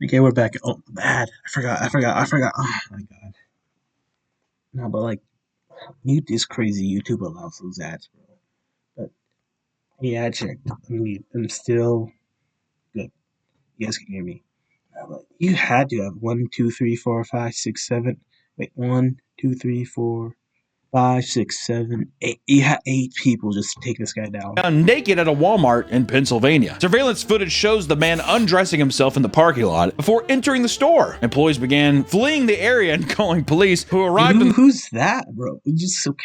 Okay, we're back. Oh, bad. I forgot. Oh my god. No, but like, this crazy YouTube allows those ads, bro. But yeah, I checked. I'm still good. You guys can hear me. But you had to have 1, 2, 3, 4, 5, 6, 7. Wait, 1, 2, 3, 4, 5, 6, 7, 8. You had 8 people just to take this guy down. Found naked at a Walmart in Pennsylvania. Surveillance footage shows the man undressing himself in the parking lot before entering the store. Employees began fleeing the area and calling police, who arrived Who's that, bro? It's just so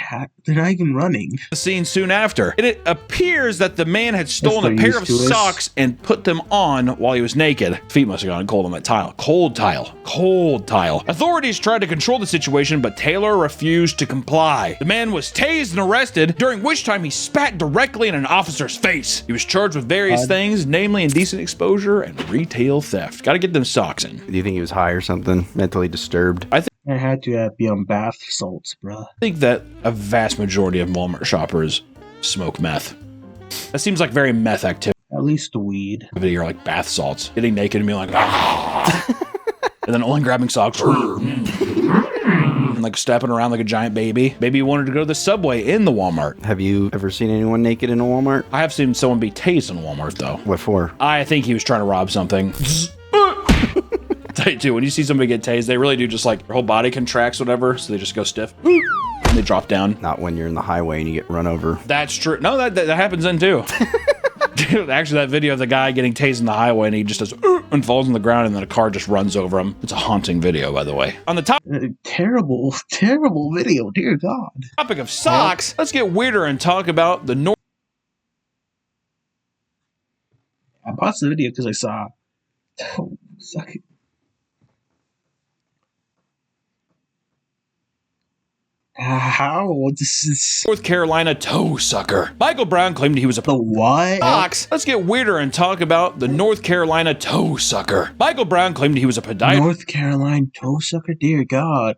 they're not even running. The scene soon after. It appears that the man had stolen a pair of socks and put them on while he was naked. Feet must have gone cold on that tile. Cold tile. Authorities tried to control the situation, but Taylor refused to comply. The man was tased and arrested, during which time he spat directly in an officer's face. He was charged with various things, namely indecent exposure and retail theft. Gotta get them socks in. Do you think he was high or something? Mentally disturbed? I had to be on bath salts, bro. I think that a vast majority of Walmart shoppers smoke meth. That seems like very meth activity. At least the weed. Or like bath salts. Getting naked and being like, and then only grabbing socks. And like stepping around like a giant baby. Maybe you wanted to go to the Subway in the Walmart. Have you ever seen anyone naked in a Walmart? I have seen someone be tased in a Walmart though. What for? I think he was trying to rob something. Tell you too, when you see somebody get tased, they really do just like their whole body contracts, whatever, so they just go stiff. And they drop down. Not when you're in the highway and you get run over. That's true. No, that happens then too. Dude, actually, that video of the guy getting tased in the highway and he just does and falls on the ground and then a car just runs over him. It's a haunting video, by the way. On the terrible video, dear God. Topic of socks, let's get weirder and talk about the North. I paused the video because I saw. Oh, suck it. How? This is North Carolina toe sucker. Michael Brown claimed he was a what? Socks. Let's get weirder and talk about the North Carolina toe sucker. Michael Brown claimed he was a podiatrist. North Carolina toe sucker? Dear God.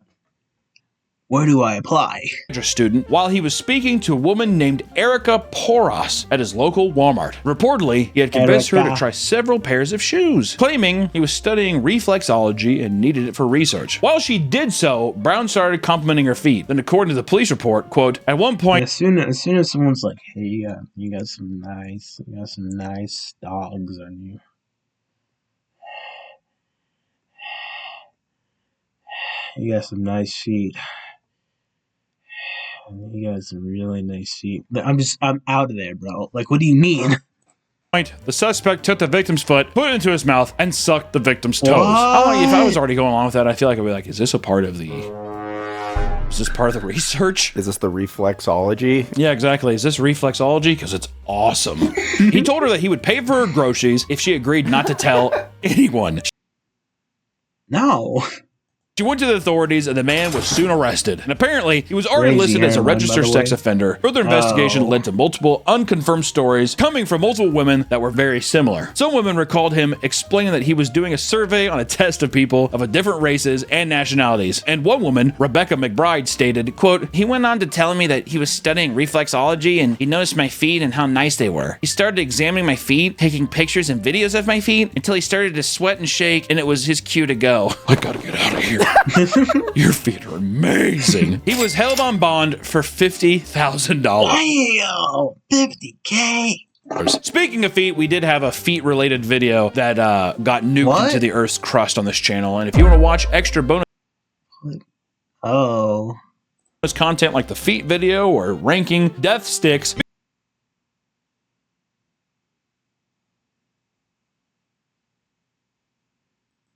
Where do I apply? Student while he was speaking to a woman named Erica Poros at his local Walmart. Reportedly, he had convinced her to try several pairs of shoes, claiming he was studying reflexology and needed it for research. While she did so, Brown started complimenting her feet. Then, according to the police report, quote, at one point, as soon as someone's like, "Hey, you got some nice dogs on you." You got some nice feet. You got some really nice feet. I'm out of there, bro. Like, what do you mean? The suspect took the victim's foot, put it into his mouth, and sucked the victim's toes. If I was already going along with that, I feel like I'd be like, is this part of the research? Is this the reflexology? Yeah, exactly. Is this reflexology? Because it's awesome. He told her that he would pay for her groceries if she agreed not to tell anyone. No. She went to the authorities and the man was soon arrested. And apparently, he was already listed as a registered sex offender. Further investigation led to multiple unconfirmed stories coming from multiple women that were very similar. Some women recalled him explaining that he was doing a survey on a test of people of different races and nationalities. And one woman, Rebecca McBride, stated, quote, he went on to tell me that he was studying reflexology and he noticed my feet and how nice they were. He started examining my feet, taking pictures and videos of my feet until he started to sweat and shake and it was his cue to go. I gotta get out of here. Your feet are amazing. He was held on bond for $50,000. Wow, $50K. Speaking of feet, we did have a feet-related video that got nuked into the Earth's crust on this channel. And if you want to watch extra bonus content like the feet video or ranking death sticks,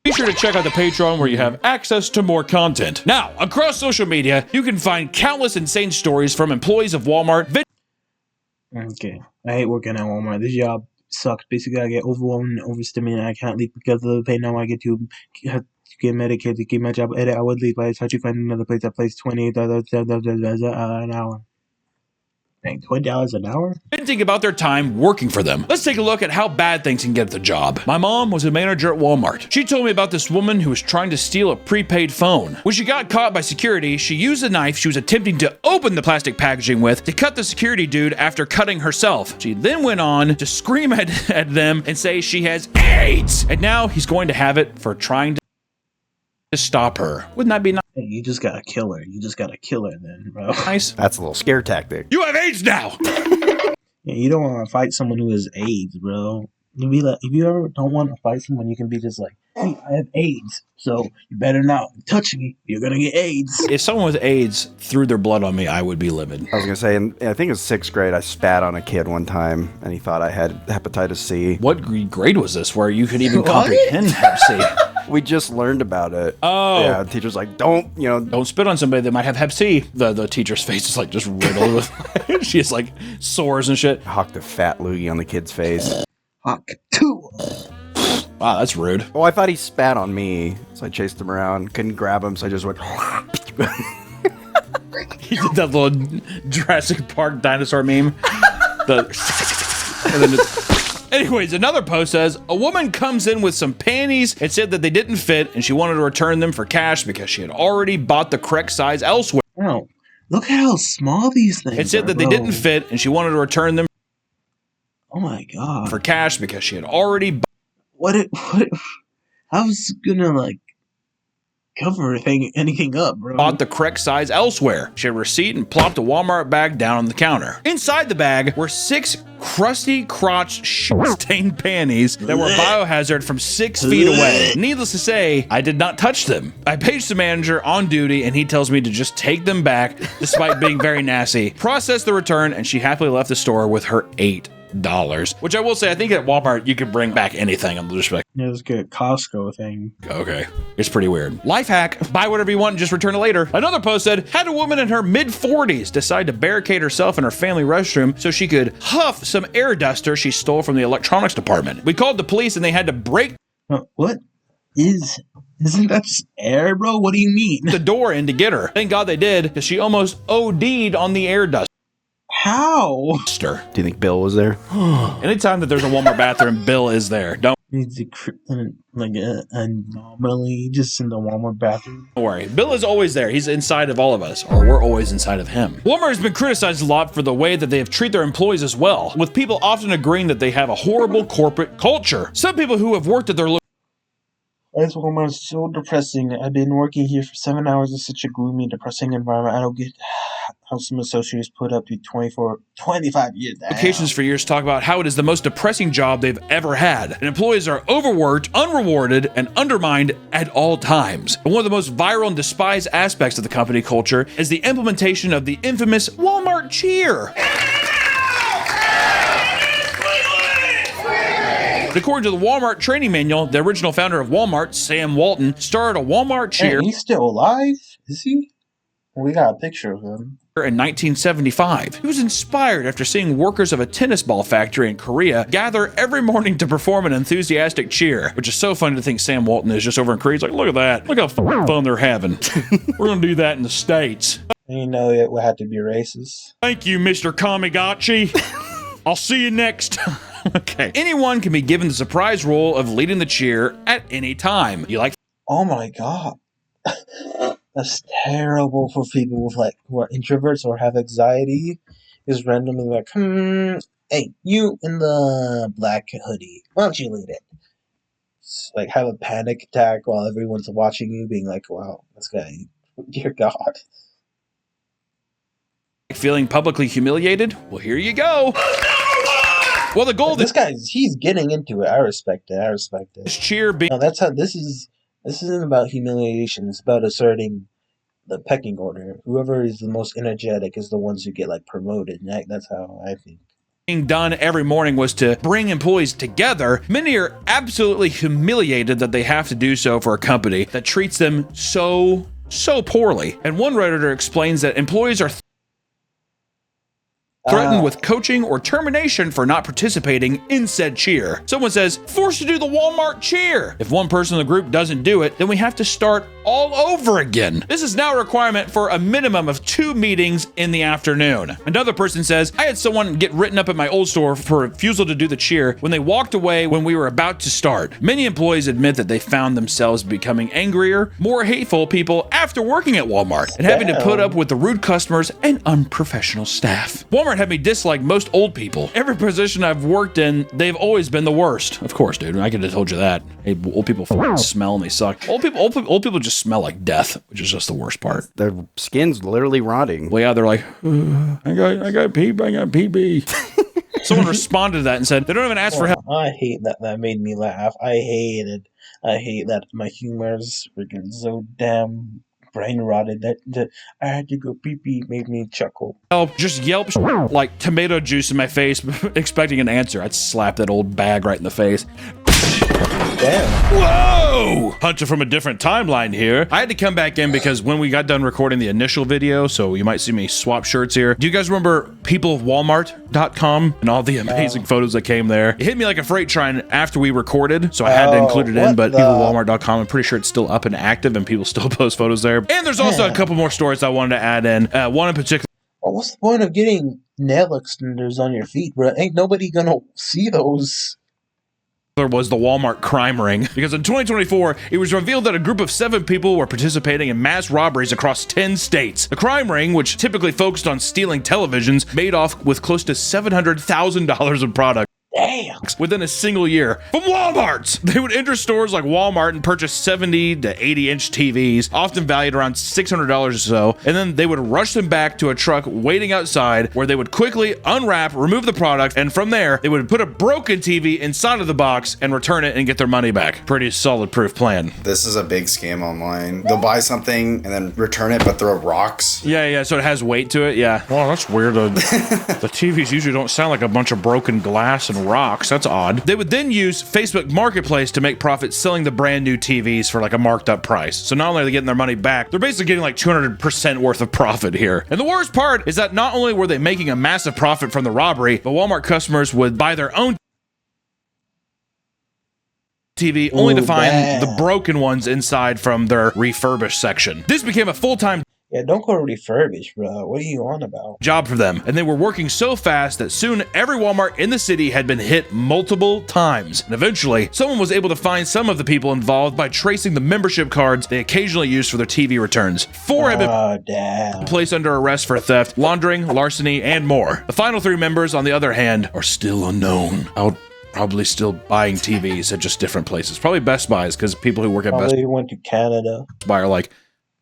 be sure to check out the Patreon where you have access to more content. Now, across social media, you can find countless insane stories from employees of Walmart. Okay, I hate working at Walmart. This job sucks. Basically, I get overwhelmed and overstimulated. I can't leave because of the pain. Now I get to get medicated to keep my job. I would leave, but I tried to find another place that pays $20 an hour. Dang, $20 an hour? Venting about their time working for them. Let's take a look at how bad things can get at the job. My mom was a manager at Walmart. She told me about this woman who was trying to steal a prepaid phone. When she got caught by security, she used the knife she was attempting to open the plastic packaging with to cut the security dude after cutting herself. She then went on to scream at them and say she has AIDS, and now he's going to have it for trying to stop her. Wouldn't that be nice? Hey, you just gotta kill her. You just gotta kill her then, bro. Nice. That's a little scare tactic. You have AIDS now. Yeah, you don't want to fight someone who has AIDS, bro. You be like, if you ever don't want to fight someone, you can be just like, hey, I have AIDS, so you better not touch me. You're gonna get AIDS. If someone with AIDS threw their blood on me, I would be livid. I was gonna say, I think it was 6th grade, I spat on a kid one time, and he thought I had hepatitis C. What grade was this where you could even comprehend Hep C? We just learned about it. Oh. Yeah, the teacher's like, don't spit on somebody that might have Hep C. The teacher's face is like just riddled with, she has like sores and shit. Hocked a fat loogie on the kid's face. Hawk 2. Wow, that's rude. Oh, I thought he spat on me, so I chased him around. Couldn't grab him, so I just went. He did that little Jurassic Park dinosaur meme. Anyways, another post says, a woman comes in with some panties and said that they didn't fit and she wanted to return them for cash because she had already bought the correct size elsewhere. Oh, look at how small these things are. It said that they didn't fit and she wanted to return them Oh my god. for cash because she had already how's it gonna like cover anything up, bro? bought the correct size elsewhere. She had a receipt and plopped a Walmart bag down on the counter. Inside the bag were 6 crusty crotch shit-stained panties that were biohazard from 6 feet away. Needless to say, I did not touch them. I paged the manager on duty and he tells me to just take them back despite being very nasty. Processed the return and she happily left the store with her $8. Which I will say, I think at Walmart you can bring back anything. I'm just like, Yeah, it's a good Costco thing. okay. It's pretty weird. Life hack, buy whatever you want and just return it later. Another post said, had a woman in her mid-40s decide to barricade herself in her family restroom so she could huff some air duster she stole from the electronics department. We called the police and they had to break What isn't that just air, bro? What do you mean? the door in to get her. Thank God they did, because she almost OD'd on the air duster. How? Do you think Bill was there? Anytime that there's a Walmart bathroom, Bill is there. Don't He's like anomaly just in the Walmart bathroom. worry. Bill is always there. He's inside of all of us, or we're always inside of him. Walmart has been criticized a lot for the way that they have treated their employees as well, with people often agreeing that they have a horrible corporate culture. Some people who have worked at their This Walmart is so depressing. I've been working here for 7 hours in such a gloomy, depressing environment. I don't get how some associates put up to 25 years. locations for years talk about how it is the most depressing job they've ever had, and employees are overworked, unrewarded, and undermined at all times. And one of the most viral and despised aspects of the company culture is the implementation of the infamous Walmart cheer. According to the Walmart training manual, the original founder of Walmart, Sam Walton, started a Walmart cheer He's still alive? Is he? We got a picture of him. in 1975. He was inspired after seeing workers of a tennis ball factory in Korea gather every morning to perform an enthusiastic cheer, which is so funny to think Sam Walton is just over in Korea. He's like, look at that. Look how fun they're having. We're going to do that in the States. You know it would have to be racist. Thank you, Mr. Kamigachi. I'll see you next time. Okay. Anyone can be given the surprise role of leading the cheer at any time. You like? Oh my god. That's terrible for people with who are introverts or have anxiety. Is randomly like, hey, you in the black hoodie, why don't you lead it? It's like have a panic attack while everyone's watching you, being like, wow, this guy, dear God. Feeling publicly humiliated? Well, here you go. Well, the goal of This guy, he's getting into it. I respect it. this cheer being No, that's how this isn't about humiliation. It's about asserting the pecking order. Whoever is the most energetic is the ones who get promoted. That's how I think. done every morning was to bring employees together. Many are absolutely humiliated that they have to do so for a company that treats them so poorly. And one Redditor explains that employees are threatened with coaching or termination for not participating in said cheer. Someone says, forced to do the Walmart cheer. If one person in the group doesn't do it, then we have to start all over again. This is now a requirement for a minimum of 2 meetings in the afternoon. Another person says, I had someone get written up at my old store for refusal to do the cheer when they walked away when we were about to start. Many employees admit that they found themselves becoming angrier, more hateful people after working at Walmart and having to put up with the rude customers and unprofessional staff. Walmart had me dislike most old people. Every position I've worked in, they've always been the worst. Of course, dude, I could have told you that. Hey, old people smell and they suck. Old people just smell like death, which is just the worst part. Their skin's literally rotting. Well, yeah, they're like, I got PB. Someone responded to that and said, they don't even ask for help. I hate that. That made me laugh. I hate it. I hate that my humor's freaking so damn brain rotted that I had to go pee-pee made me chuckle. Help, just yelp like tomato juice in my face, expecting an answer. I'd slap that old bag right in the face. Damn. Whoa! Hunter from a different timeline here. I had to come back in because when we got done recording the initial video, so you might see me swap shirts here. Do you guys remember peopleofwalmart.com and all the amazing photos that came there? It hit me like a freight train after we recorded, so I had to include it in, but peopleofwalmart.com, I'm pretty sure it's still up and active and people still post photos there. And there's also a couple more stories I wanted to add in. One in particular. Well, what's the point of getting nail extenders on your feet, bro? Ain't nobody gonna see those. Was the Walmart crime ring, because in 2024 it was revealed that a group of 7 people were participating in mass robberies across 10 states. The crime ring, which typically focused on stealing televisions, made off with close to $700,000 of product. Damn. Within a single year from Walmart's. They would enter stores like Walmart and purchase 70 to 80-inch TVs, often valued around $600 or so, and then they would rush them back to a truck waiting outside where they would quickly unwrap, remove the product, and from there they would put a broken TV inside of the box and return it and get their money back. Pretty solid proof plan. This is a big scam online. They'll buy something and then return it but throw rocks. Yeah, so it has weight to it, yeah. Oh, that's weird. The TVs usually don't sound like a bunch of broken glass and rocks. That's odd. They would then use Facebook Marketplace to make profit selling the brand new TVs for like a marked up price. So not only are they getting their money back, they're basically getting like 200% worth of profit here. And the worst part is that not only were they making a massive profit from the robbery, but Walmart customers would buy their own TV only to find the broken ones inside from their refurbished section. This became a full-time Yeah, don't go refurbish, bro. What are you on about? job for them, and they were working so fast that soon every Walmart in the city had been hit multiple times. And eventually, someone was able to find some of the people involved by tracing the membership cards they occasionally used for their TV returns. 4 had been placed under arrest for theft, laundering, larceny, and more. The final 3 members, on the other hand, are still unknown. Out probably still buying TVs at just different places. Probably Best Buys, because people who work at Best Buy went to Canada. Buy are like,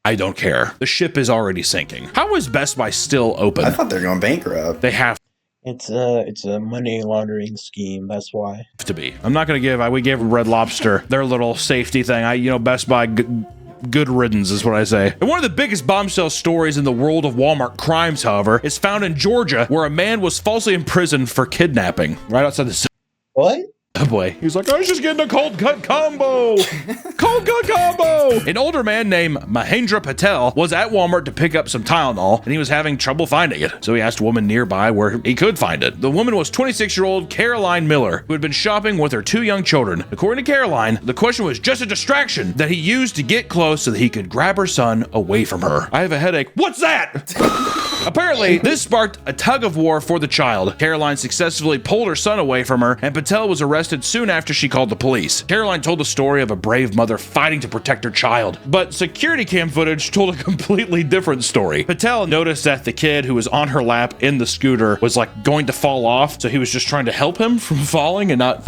I don't care. The ship is already sinking. How is Best Buy still open? I thought they were going bankrupt. They have It's a money laundering scheme. That's why. to be. I'm not gonna give. We gave Red Lobster their little safety thing. Best Buy. Good riddance is what I say. And one of the biggest bombshell stories in the world of Walmart crimes, however, is found in Georgia, where a man was falsely imprisoned for kidnapping right outside the city. What? Oh boy. He was like, I was just getting a cold cut combo. Cold cut combo. An older man named Mahendra Patel was at Walmart to pick up some Tylenol, and he was having trouble finding it. So he asked a woman nearby where he could find it. The woman was 26-year-old Caroline Miller, who had been shopping with her 2 young children. According to Caroline, the question was just a distraction that he used to get close so that he could grab her son away from her. I have a headache. What's that? Apparently, this sparked a tug of war for the child. Caroline successfully pulled her son away from her, and Patel was arrested soon after she called the police. Caroline told the story of a brave mother fighting to protect her child, but security cam footage told a completely different story. Patel noticed that the kid who was on her lap in the scooter was like going to fall off, so he was just trying to help him from falling and not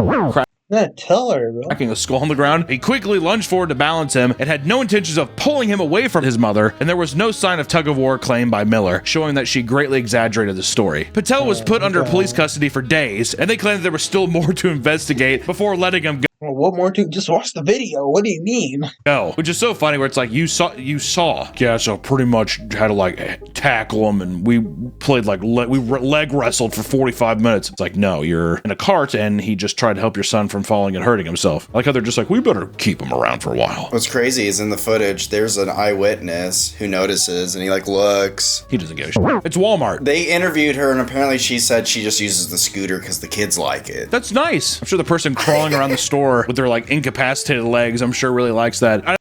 tell her, bro. cracking a skull on the ground. He quickly lunged forward to balance him and had no intentions of pulling him away from his mother, and there was no sign of tug of war claimed by Miller, showing that she greatly exaggerated the story. Patel was put under police custody for days, and they claimed there was still more to investigate before letting him go. Well, what more to just watch the video? What do you mean? No, which is so funny where it's like you saw. Yeah, so pretty much had to like tackle him, and we played like leg wrestled for 45 minutes. It's like, no, you're in a cart and he just tried to help your son from falling and hurting himself. I like how they're just like, we better keep him around for a while. What's crazy is in the footage, there's an eyewitness who notices and he like looks. He doesn't give a shit. It's Walmart. They interviewed her and apparently she said she just uses the scooter because the kids like it. That's nice. I'm sure the person crawling around the store with their like incapacitated legs, I'm sure really likes that. I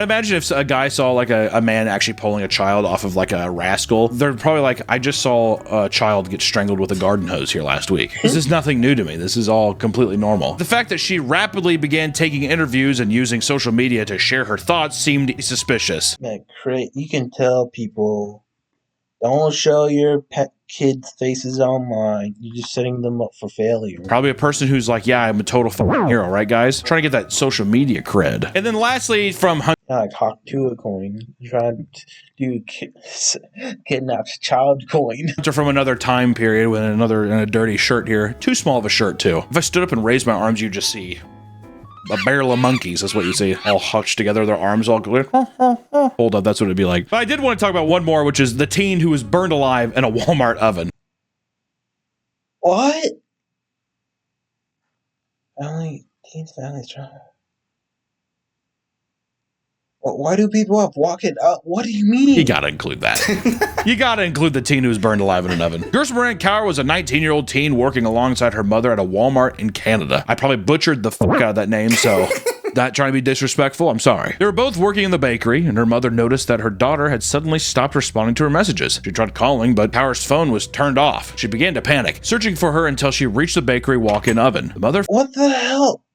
imagine if a guy saw like a man actually pulling a child off of like a rascal, they're probably like, I just saw a child get strangled with a garden hose here last week. This is nothing new to me. This is all completely normal. The fact that she rapidly began taking interviews and using social media to share her thoughts seemed suspicious. Man, you can tell people don't show your pet kids' faces online. You're just setting them up for failure. Probably a person who's like, yeah, I'm a total hero, right, guys? Trying to get that social media cred. And then lastly, from like Hawk Tua coin, trying to do kidnapped child coin. From another time period with in a dirty shirt here. Too small of a shirt, too. If I stood up and raised my arms, you'd just see a barrel of monkeys. That's what you see. All hunched together, their arms all going. Hold up, that's what it'd be like. But I did want to talk about one more, which is the teen who was burned alive in a Walmart oven. What? Families trying. Why do people have walking up? What do you mean? You gotta include that. You gotta include the teen who was burned alive in an oven. Gerson Moran Cower was a 19-year-old teen working alongside her mother at a Walmart in Canada. I probably butchered the fuck out of that name, so not trying to be disrespectful, I'm sorry. They were both working in the bakery, and her mother noticed that her daughter had suddenly stopped responding to her messages. She tried calling, but Cower's phone was turned off. She began to panic, searching for her until she reached the bakery walk-in oven. The mother— What the hell?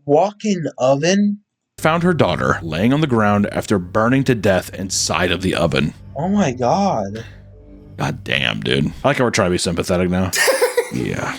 Walk-in oven? Found her daughter laying on the ground after burning to death inside of the oven. Oh my god. God damn, dude. I like how we're trying to be sympathetic now. Yeah.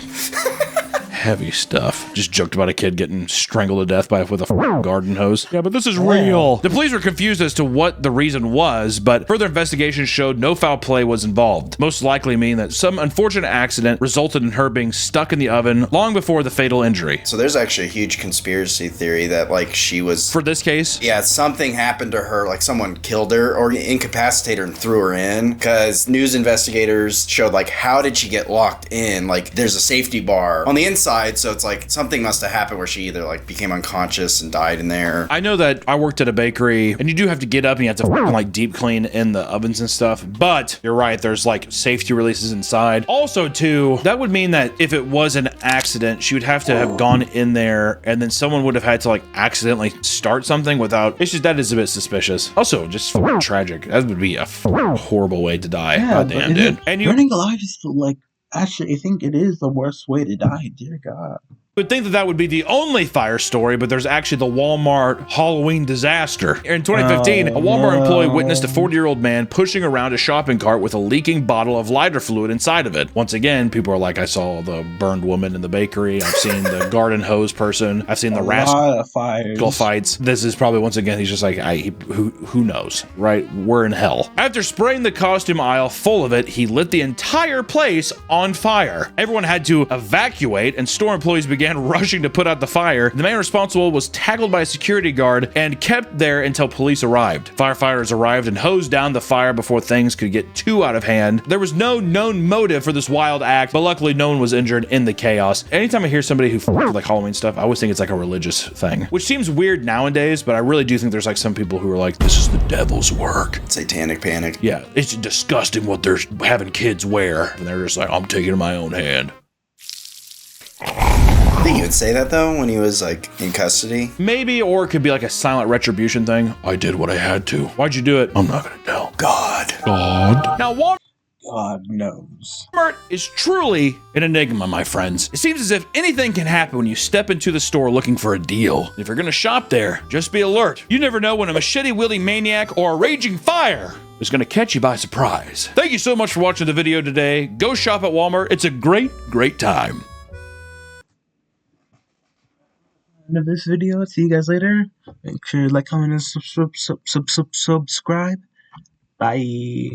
Heavy stuff. Just joked about a kid getting strangled to death with a garden hose. Yeah, but this is real. The police were confused as to what the reason was, but further investigation showed no foul play was involved. Most likely mean that some unfortunate accident resulted in her being stuck in the oven long before the fatal injury. So there's actually a huge conspiracy theory that like she was— For this case? Yeah, something happened to her, like someone killed her or incapacitated her and threw her in, because news investigators showed like, how did she get locked in? Like there's a safety bar on the inside. So it's like something must have happened where she either like became unconscious and died in there. I know that I worked at a bakery and you do have to get up and you have to like deep clean in the ovens and stuff, but you're right, there's like safety releases inside. Also too, that would mean that if it was an accident, she would have to have gone in there and then someone would have had to like accidentally start something without— it's just, that is a bit suspicious. Also just tragic. That would be a horrible way to die. Yeah, God damn, dude. And you— burning alive is like— actually, I think it is the worst way to die. Dear God. would think that that would be the only fire story, but there's actually the Walmart Halloween disaster. In 2015, a Walmart employee witnessed a 40-year-old man pushing around a shopping cart with a leaking bottle of lighter fluid inside of it. Once again, people are like, I saw the burned woman in the bakery. I've seen the garden hose person. I've seen the rascal fights. This is probably, once again, he's just like, who knows, right? We're in hell. After spraying the costume aisle full of it, he lit the entire place on fire. Everyone had to evacuate, and store employees began rushing to put out the fire. The man responsible was tackled by a security guard and kept there until police arrived. Firefighters arrived and hosed down the fire before things could get too out of hand. There was no known motive for this wild act, but luckily no one was injured in the chaos. Anytime I hear somebody who with like Halloween stuff, I always think it's like a religious thing, which seems weird nowadays, but I really do think there's like some people who are like, this is the devil's work. Satanic panic. Yeah, it's disgusting what they're having kids wear. And they're just like, I'm taking it in my own hand. I think he would say that though when he was like in custody. Maybe, or it could be like a silent retribution thing. I did what I had to. Why'd you do it? I'm not gonna tell. God. Now, God knows. Walmart is truly an enigma, my friends. It seems as if anything can happen when you step into the store looking for a deal. If you're gonna shop there, just be alert. You never know when a machete-wielding maniac or a raging fire is gonna catch you by surprise. Thank you so much for watching the video today. Go shop at Walmart. It's a great, great time. End of this video. See you guys later. Make sure to like, comment, and subscribe. Bye.